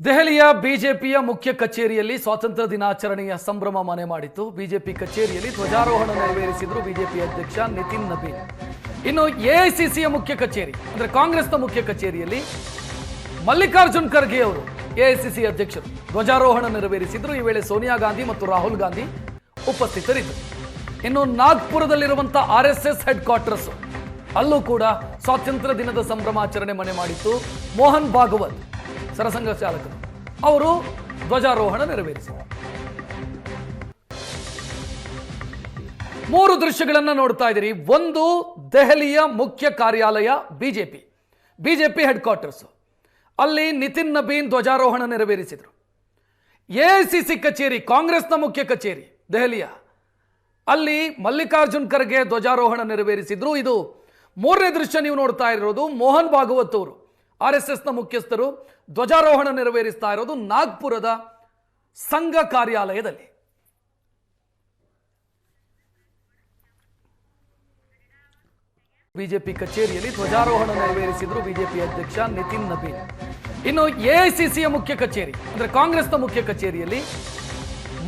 ದೆಹಲಿಯ ಬಿಜೆಪಿಯ ಮುಖ್ಯ ಕಚೇರಿಯಲ್ಲಿ ಸ್ವಾತಂತ್ರ್ಯ ದಿನಾಚರಣೆಯ ಸಂಭ್ರಮ ಮನೆ ಮಾಡಿತ್ತು. ಬಿಜೆಪಿ ಕಚೇರಿಯಲ್ಲಿ ಧ್ವಜಾರೋಹಣ ನೆರವೇರಿಸಿದ್ರು ಬಿಜೆಪಿ ಅಧ್ಯಕ್ಷ ನಿತಿನ್ ನಬೀನ್. ಇನ್ನು ಎಐಸಿಸಿಯ ಮುಖ್ಯ ಕಚೇರಿ ಅಂದ್ರೆ ಕಾಂಗ್ರೆಸ್ನ ಮುಖ್ಯ ಕಚೇರಿಯಲ್ಲಿ ಮಲ್ಲಿಕಾರ್ಜುನ್ ಖರ್ಗೆ ಅವರು ಎಐಸಿಸಿ ಅಧ್ಯಕ್ಷರು ಧ್ವಜಾರೋಹಣ ನೆರವೇರಿಸಿದ್ರು. ಈ ವೇಳೆ ಸೋನಿಯಾ ಗಾಂಧಿ ಮತ್ತು ರಾಹುಲ್ ಗಾಂಧಿ ಉಪಸ್ಥಿತರಿದ್ದರು. ಇನ್ನು ನಾಗ್ಪುರದಲ್ಲಿರುವಂತಹ ಆರ್ಎಸ್ಎಸ್ ಹೆಡ್ ಕ್ವಾರ್ಟರ್ಸ್ ಅಲ್ಲೂ ಕೂಡ ಸ್ವಾತಂತ್ರ್ಯ ದಿನದ ಸಂಭ್ರಮಾಚರಣೆ ಮನೆ ಮಾಡಿತ್ತು. ಮೋಹನ್ ಭಾಗವತ್ ಸರಸಂಘ ಚಾಲಕರು ಅವರು ಧ್ವಜಾರೋಹಣ ನೆರವೇರಿಸಿದರು. ಮೂರು ದೃಶ್ಯಗಳನ್ನು ನೋಡ್ತಾ ಇದ್ದೀರಿ. ಒಂದು, ದೆಹಲಿಯ ಮುಖ್ಯ ಕಾರ್ಯಾಲಯ ಬಿಜೆಪಿ ಹೆಡ್ ಕ್ವಾರ್ಟರ್ಸ್, ಅಲ್ಲಿ ನಿತಿನ್ ನಬೀನ್ ಧ್ವಜಾರೋಹಣ ನೆರವೇರಿಸಿದರು. ಎಐಸಿಸಿ ಕಚೇರಿ, ಕಾಂಗ್ರೆಸ್ನ ಮುಖ್ಯ ಕಚೇರಿ ದೆಹಲಿಯ, ಅಲ್ಲಿ ಮಲ್ಲಿಕಾರ್ಜುನ್ ಖರ್ಗೆ ಧ್ವಜಾರೋಹಣ ನೆರವೇರಿಸಿದ್ರು. ಇದು ಮೂರನೇ ದೃಶ್ಯ ನೀವು ನೋಡ್ತಾ ಇರೋದು. ಮೋಹನ್ ಭಾಗವತ್ ಅವರು ಆರ್ಎಸ್ಎಸ್ನ ಮುಖ್ಯಸ್ಥರು ಧ್ವಜಾರೋಹಣ ನೆರವೇರಿಸ್ತಾ ಇರೋದು ನಾಗ್ಪುರದ ಸಂಘ ಕಾರ್ಯಾಲಯದಲ್ಲಿ. ಬಿಜೆಪಿ ಕಚೇರಿಯಲ್ಲಿ ಧ್ವಜಾರೋಹಣ ನೆರವೇರಿಸಿದ್ರು ಬಿಜೆಪಿ ಅಧ್ಯಕ್ಷ ನಿತಿನ್ ನಬೀನ್. ಇನ್ನು ಎಐಸಿಸಿಯ ಮುಖ್ಯ ಕಚೇರಿ ಅಂದ್ರೆ ಕಾಂಗ್ರೆಸ್ನ ಮುಖ್ಯ ಕಚೇರಿಯಲ್ಲಿ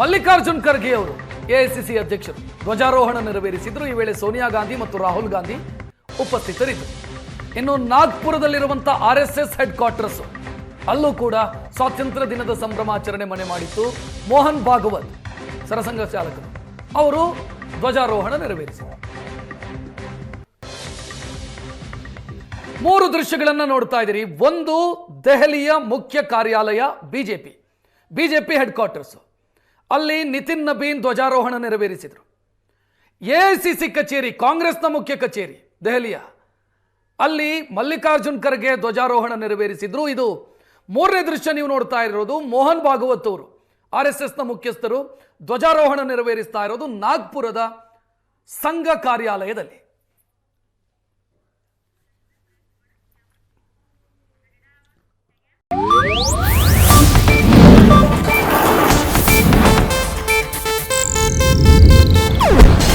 ಮಲ್ಲಿಕಾರ್ಜುನ್ ಖರ್ಗೆ ಅವರು ಎಐಸಿಸಿ ಅಧ್ಯಕ್ಷರು ಧ್ವಜಾರೋಹಣ ನೆರವೇರಿಸಿದ್ರು. ಈ ವೇಳೆ ಸೋನಿಯಾ ಗಾಂಧಿ ಮತ್ತು ರಾಹುಲ್ ಗಾಂಧಿ ಉಪಸ್ಥಿತರಿದ್ದರು. ಇನ್ನು ನಾಗ್ಪುರದಲ್ಲಿರುವಂತಹ ಆರ್ಎಸ್ಎಸ್ ಹೆಡ್ ಕ್ವಾರ್ಟರ್ಸ್ ಅಲ್ಲೂ ಕೂಡ ಸ್ವಾತಂತ್ರ್ಯ ದಿನದ ಸಂಭ್ರಮಾಚರಣೆ ಮನೆ ಮಾಡಿತ್ತು. ಮೋಹನ್ ಭಾಗವತ್ ಸರಸಂಘ ಚಾಲಕರು ಅವರು ಧ್ವಜಾರೋಹಣ ನೆರವೇರಿಸಿದರು. ಮೂರು ದೃಶ್ಯಗಳನ್ನು ನೋಡ್ತಾ ಇದ್ದೀರಿ. ಒಂದು, ದೆಹಲಿಯ ಮುಖ್ಯ ಕಾರ್ಯಾಲಯ ಬಿಜೆಪಿ ಹೆಡ್ ಕ್ವಾರ್ಟರ್ಸ್, ಅಲ್ಲಿ ನಿತಿನ್ ನಬೀನ್ ಧ್ವಜಾರೋಹಣ ನೆರವೇರಿಸಿದರು. ಎಐಸಿಸಿ ಕಚೇರಿ, ಕಾಂಗ್ರೆಸ್ನ ಮುಖ್ಯ ಕಚೇರಿ ದೆಹಲಿಯ, ಅಲ್ಲಿ ಮಲ್ಲಿಕಾರ್ಜುನ್ ಖರ್ಗೆ ಧ್ವಜಾರೋಹಣ ನೆರವೇರಿಸಿದ್ರು. ಇದು ಮೂರನೇ ದೃಶ್ಯ ನೀವು ನೋಡ್ತಾ ಇರೋದು. ಮೋಹನ್ ಭಾಗವತ್ ಅವರು ಆರ್ಎಸ್ಎಸ್ನ ಮುಖ್ಯಸ್ಥರು ಧ್ವಜಾರೋಹಣ ನೆರವೇರಿಸ್ತಾ ಇರೋದು ನಾಗ್ಪುರದ ಸಂಘ ಕಾರ್ಯಾಲಯದಲ್ಲಿ.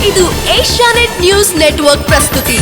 ಇದು ಏಷ್ಯಾನೆಟ್ ನ್ಯೂಸ್ ನೆಟ್ವರ್ಕ್ ಪ್ರಸ್ತುತಿ.